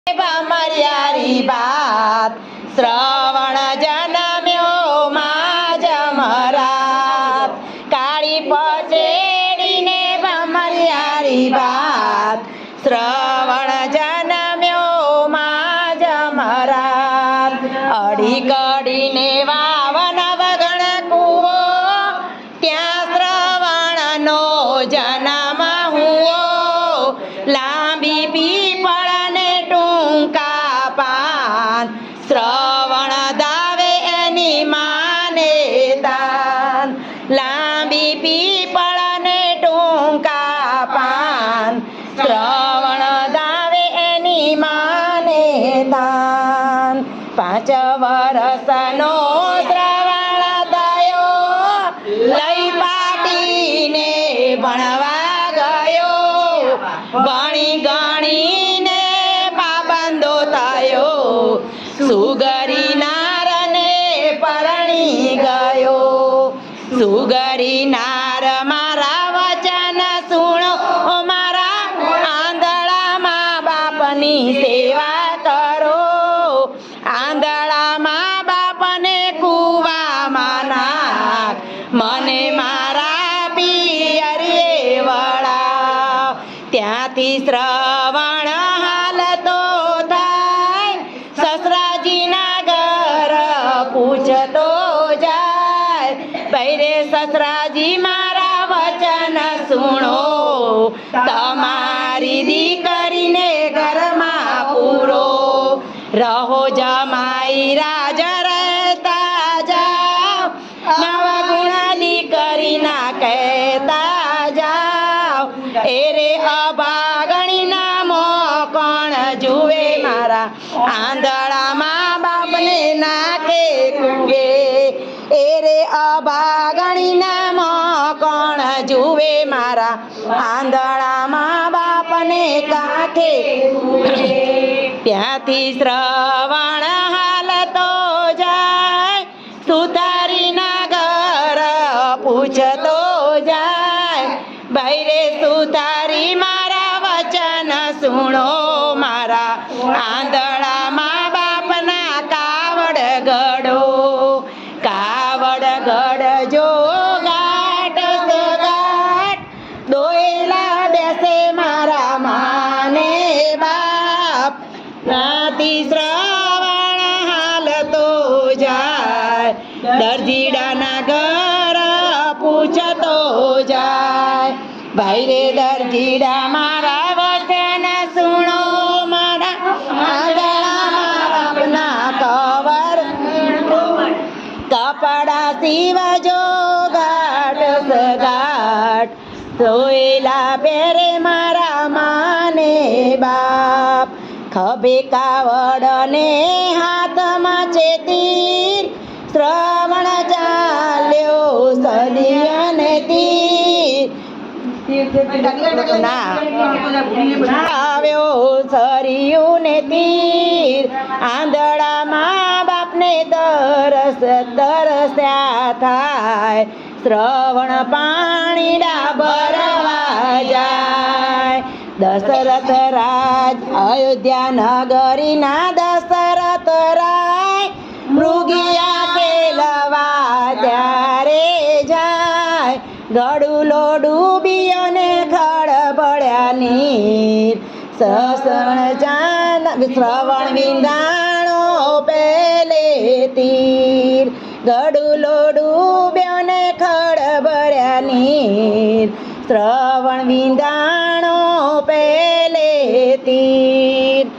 ભમરિયારી બાપ શ્રવણ જન્મ્યો માં જમરાત કાળી પચેડીને ભમરિયારી બાપ શ્રવણ જન્મ્યો માં જમરાત અડી કડીને વાવન વગણ કૂવો ત્યાં શ્રવણનો જન્મ હુઓ લાંબી પીપળને ટૂંકા પાન શ્રવણ દાવે એની માને દાન લાંબી પીપળને ટૂંકા પાન શ્રવણ દાવે એની માને દાન 5 વર્ષનો શ્રવણ થયો લઈ પાટીને ભણવા ગયો ભણી ગણીને પાબંદો થયો સુગરી નારને પરણી ગયો સુગરી નાર મારા વચન સુણો મારા આંધળા મા બાપની સેવા કરો આંધળા મા બાપને કૂવામાં નાખ મને મારા પિયરીએ વળાવ ત્યાંથી શ્રવણ હાલતો થાય સસરાજીના ઘર પૂછતો જાય બૈરે સસરાજી મારા વચન સુણો તમારી દીકરીને ઘરમાં પૂરો રહો જમાઈ રાજ રહેતા જાઓ નવા ગુણા દીકરીના કહેતા જાઓ એ રે અભાગણી નામો કોણ જુએ મારા આંધળા મા બાપને નાખે કુએ એ રે અભાગણી નામો કોણ જુએ મારા આંધળા મા બાપને કાંઠે ત્યાંથી શ્રવણ હાલતો જાય સુતારીના ઘર પૂછતો જાય બૈરે સુતારી મારા વચન સુણો મારા આંધળા મા બાપના કાવડ ગડજો ગાટ સગાટ દોયલા બેસે મારા માને બાપ નાતી શ્રવણ હાલતો જાય દરજીડાના ઘર પૂછતો જાય ભાઈ રે દરજીડા મારા વચન સુણો મારા આંધળા મા બાપના કવર કપડા સીવજો ગાટ સગાટ ધોયેલા પહેરે મારા માને બાપ ખભે કાવડ ને હાથમાં છે તીર શ્રવણ ચાલ્યો સદિયને તીર આવ્યો સરિયું ને તીર આંધળા મા બાપને તરસ્યા થાય શ્રવણ પાણીડા ભરવા જાય દશરથ રાજ અયોધ્યા નગરીના દશરથ રાય મૃગિયા કેલવા ત્યારે જાય ગડુલો ડૂબીઓને ખડબડ્યા નીર શ્રવણ વિંધાણો પેલે તીર ગડુલો ડૂબ્યોને ખડબડ્યા નીર શ્રવણ વિંધાણો પેલે તીર